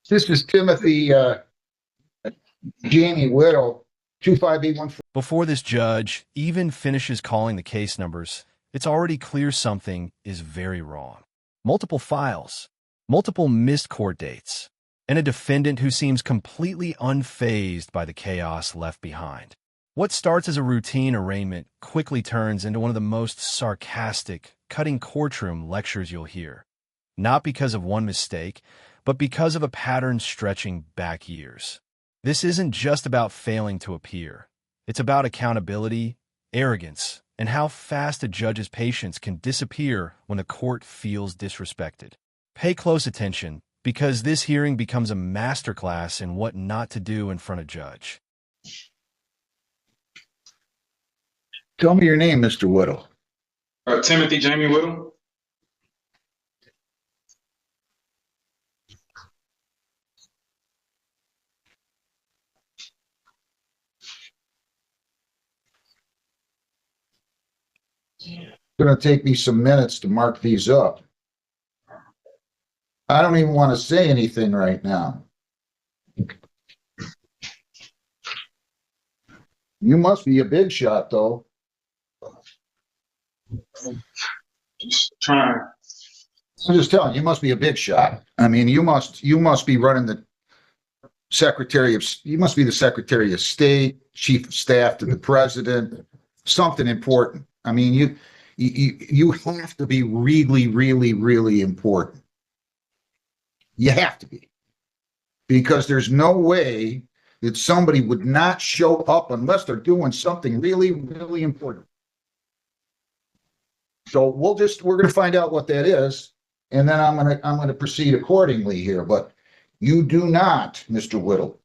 This is Timothy Jamie Whittle, 25814. Before this judge even finishes calling the case numbers, it's already clear something is very wrong. Multiple files, multiple missed court dates, and a defendant who seems completely unfazed by the chaos left behind. What starts as a routine arraignment quickly turns into one of the most sarcastic, cutting courtroom lectures you'll hear. Not because of one mistake, but because of a pattern stretching back years. This isn't just about failing to appear. It's about accountability, arrogance, and how fast a judge's patience can disappear when the court feels disrespected. Pay close attention, because this hearing becomes a masterclass in what not to do in front of a judge. Tell me your name, Mr. Whittle. Timothy Jamie Whittle. It's going to take me some minutes to mark these up. I don't even want to say anything right now. You must be a big shot, though. Just trying. I'm just telling you, you must be a big shot. I mean, you must be running the you must be the Secretary of State, Chief of Staff to the President, something important. I mean, you have to be really, really, really important. You have to be. Because there's no way that somebody would not show up unless they're doing something really, really important. So we're going to find out what that is, and then I'm going to proceed accordingly here. But you do not, Mr. Whittle,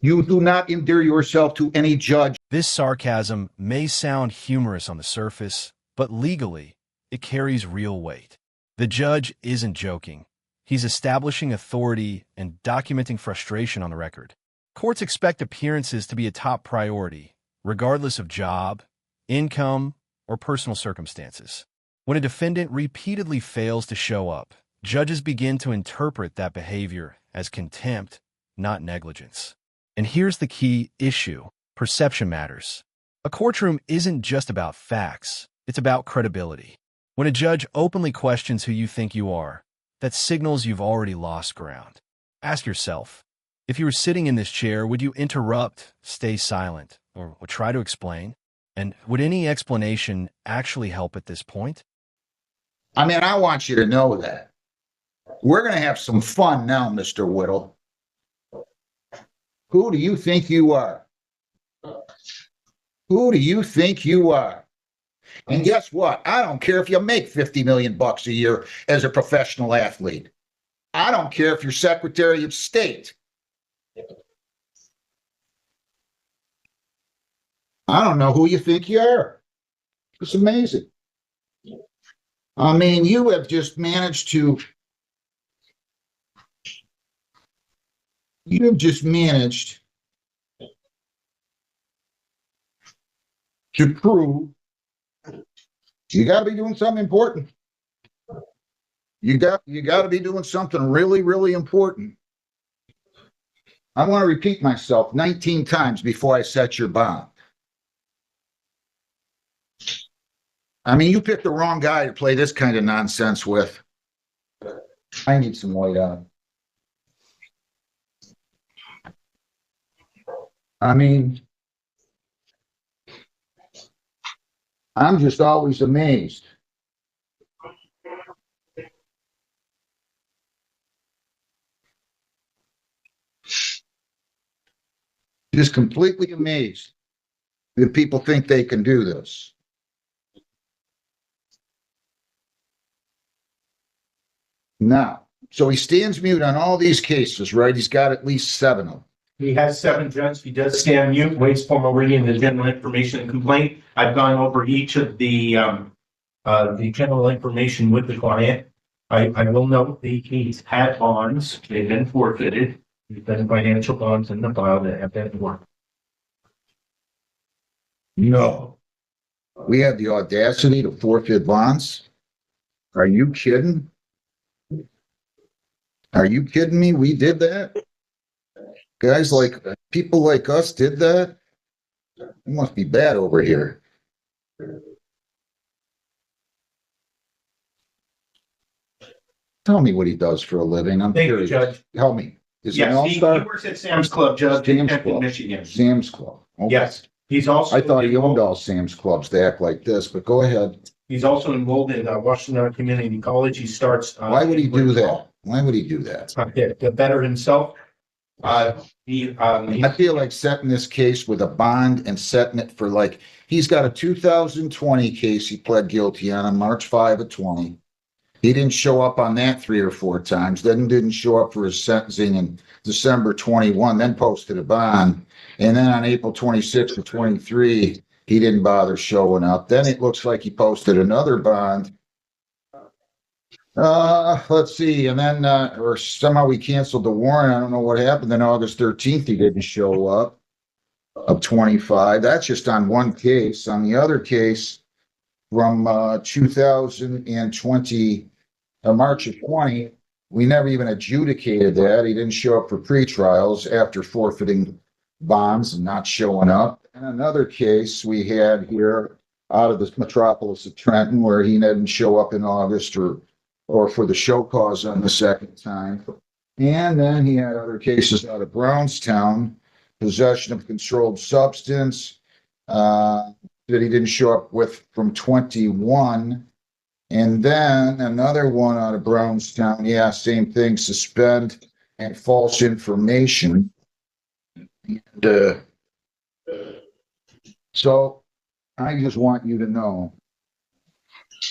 you do not endear yourself to any judge. This sarcasm may sound humorous on the surface, but legally, it carries real weight. The judge isn't joking. He's establishing authority and documenting frustration on the record. Courts expect appearances to be a top priority, regardless of job, income, or personal circumstances. When a defendant repeatedly fails to show up, judges begin to interpret that behavior as contempt, not negligence. And here's the key issue: perception matters. A courtroom isn't just about facts, it's about credibility. When a judge openly questions who you think you are, that signals you've already lost ground. Ask yourself, if you were sitting in this chair, would you interrupt, stay silent, or try to explain? And would any explanation actually help at this point? I mean, I want you to know that. We're going to have some fun now, Mr. Whittle. Who do you think you are? Who do you think you are? And guess what? I don't care if you make $50 million a year as a professional athlete. I don't care if you're Secretary of State. I don't know who you think you are. It's amazing. I mean, you have just managed to prove you got to be doing something important. You got to be doing something really, really important. I want to repeat myself 19 times before I set your bond. I mean, you picked the wrong guy to play this kind of nonsense with. I need some white on. I mean, I'm just always amazed. Just completely amazed that people think they can do this. Now, so he stands mute on all these cases, right? He's got at least 7 of them. He has 7 judges. He does stand mute, waits for my reading the general information and complaint. I've gone over each of the general information with the client. I will note he's had bonds. They've been forfeited. There's been financial bonds in the file that have been worked. No. We had the audacity to forfeit bonds? Are you kidding? Are you kidding me? We did that? Guys like, people like us did that? It must be bad over here. Tell me what he does for a living. I'm Thank you, curious. Judge. Help me. Is he an Yes, he all-star? works at Sam's Club, Judge, in Sam's Kenton, Club. Michigan. Sam's Club. Okay. Yes, he's also. I thought he owned all Sam's Clubs to act like this, but go ahead. He's also enrolled in Washington Community College. He starts. Why would he do that? Why would he do that? To better himself. I feel like setting this case with a bond and setting it for like, he's got a 2020 case he pled guilty on March 5 of 20. He didn't show up on that 3 or 4 times, then didn't show up for his sentencing in December 21, then posted a bond. And then on April 26 of 23, he didn't bother showing up. Then it looks like he posted another bond. Let's see. And then, or somehow we canceled the warrant. I don't know what happened. Then August 13th, he didn't show up of 25. That's just on one case. On the other case from 2020, March of 20, we never even adjudicated that. He didn't show up for pretrials after forfeiting bonds and not showing up. And another case we had here out of the metropolis of Trenton where he didn't show up in August or for the show cause on the second time. And then he had other cases out of Brownstown, possession of controlled substance, that he didn't show up with from 21. And then another one out of Brownstown, yeah, same thing, suspend and false information. And, so I just want you to know,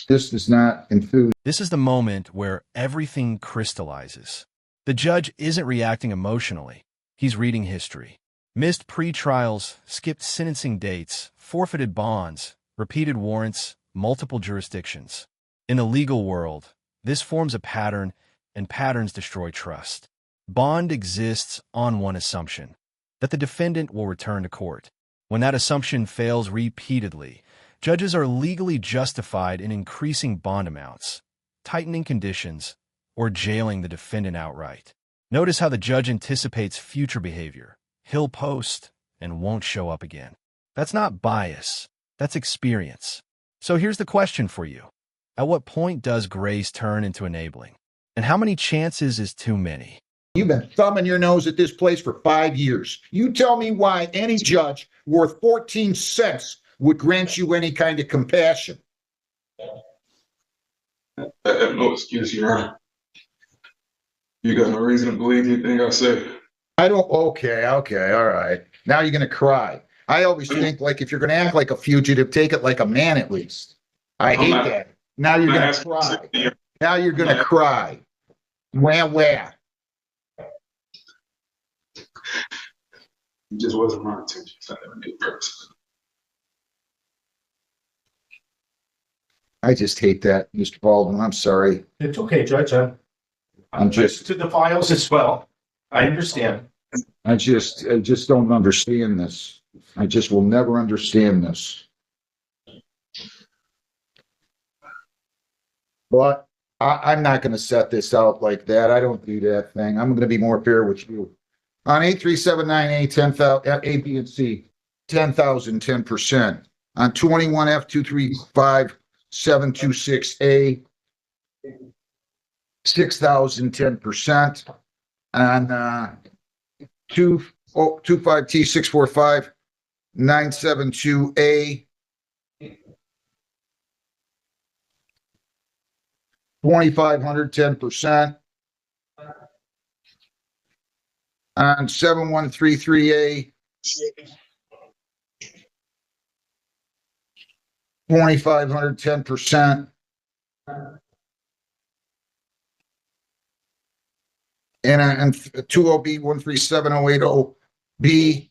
this does not enthuse. This is the moment where everything crystallizes. The judge isn't reacting emotionally. He's reading history. Missed pretrials, skipped sentencing dates, forfeited bonds, repeated warrants, multiple jurisdictions. In the legal world, this forms a pattern, and patterns destroy trust. Bond exists on one assumption, that the defendant will return to court. When that assumption fails repeatedly, judges are legally justified in increasing bond amounts, tightening conditions, or jailing the defendant outright. Notice how the judge anticipates future behavior. He'll post and won't show up again. That's not bias, that's experience. So here's the question for you. At what point does grace turn into enabling? And how many chances is too many? You've been thumbing your nose at this place for 5 years. You tell me why any judge worth 14 cents would grant you any kind of compassion. I have no excuse, Your Honor. You got no reason to believe anything I say. I don't, okay, all right. Now you're going to cry. I always think, like, if you're going to act like a fugitive, take it like a man at least. I hate that. Now you're going to cry. Now you're going to cry. Where? It just wasn't my intention. I never did purpose. I just hate that, Mr. Baldwin. I'm sorry. It's okay, Judge. I'm just to the files as well. I understand. I just don't understand this. I just will never understand this. But I'm not going to set this out like that. I don't do that thing. I'm going to be more fair with you. On 83798, 10,000, A, B, and C, 10,000, 10%. On 21F235, 726A, 6,000, 10%. On 25T, 645, 972A, 2,500, 10%. On 7133A, 2,500, 10%. And on 20B, 137080B,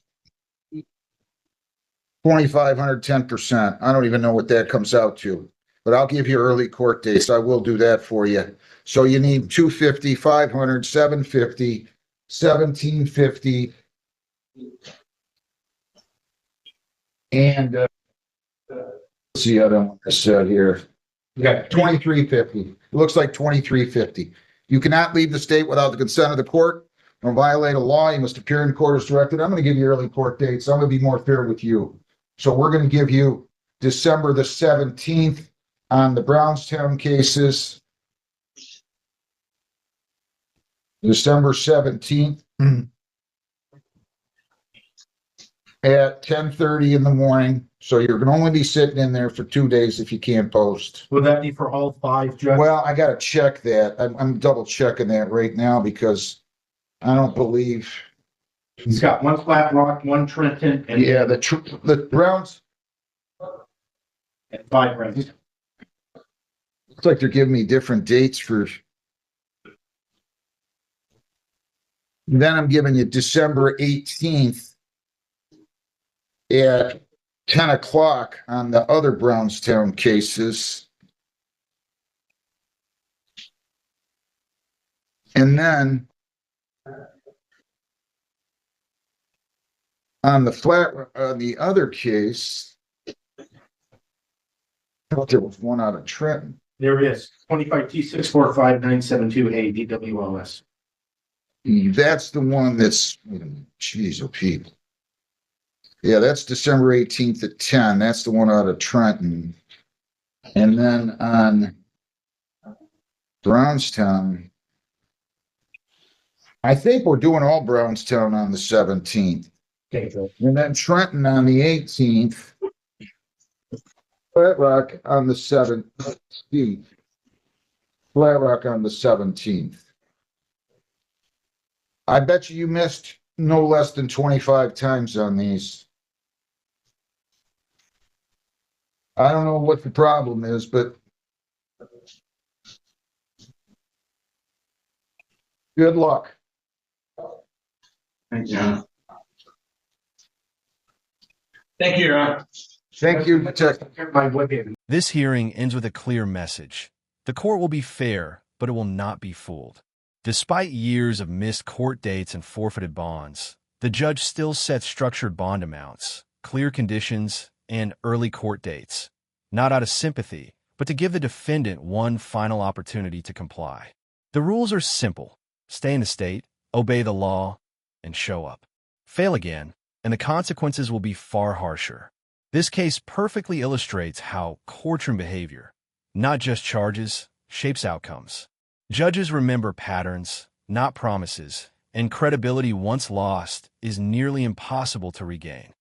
2,500, 10%. I don't even know what that comes out to, but I'll give you early court dates. I will do that for you. So you need 250, 500, 750, 1750, and let's see, I don't want to set here. You got 2350. It looks like 2350. You cannot leave the state without the consent of the court or violate a law. You must appear in court as directed. I'm going to give you early court dates. I'm going to be more fair with you. So we're going to give you December the 17th on the Brownstown cases. December 17th at 10:30 in the morning. So you're going to only be sitting in there for 2 days if you can't post. Will that be for all five, Judge? Well, I got to check that. I'm double checking that right now because I don't believe. He's got one Flat Rock, one Trenton, and Yeah, the Browns. and five Browns. Looks like they're giving me different dates for. Then I'm giving you December 18th at 10 o'clock on the other Brownstown cases. And then on the other case, I thought there was one out of Trenton. There is 25T645972A DWLS. That's the one that's, geez, oh people. Yeah, that's December 18th at 10. That's the one out of Trenton. And then on Brownstown, I think we're doing all Brownstown on the 17th. Okay, Judge. And then Trenton on the 18th. Flat Rock on the 17th. Flat Rock on the 17th. I bet you missed no less than 25 times on these. I don't know what the problem is, but good luck. Thank you. Thank you, Your Honor. Thank you, Detective. My whipping. This hearing ends with a clear message. The court will be fair, but it will not be fooled. Despite years of missed court dates and forfeited bonds, the judge still sets structured bond amounts, clear conditions, and early court dates, not out of sympathy, but to give the defendant one final opportunity to comply. The rules are simple. Stay in the state, obey the law, and show up. Fail again, and the consequences will be far harsher. This case perfectly illustrates how courtroom behavior, not just charges, shapes outcomes. Judges remember patterns, not promises, and credibility once lost is nearly impossible to regain.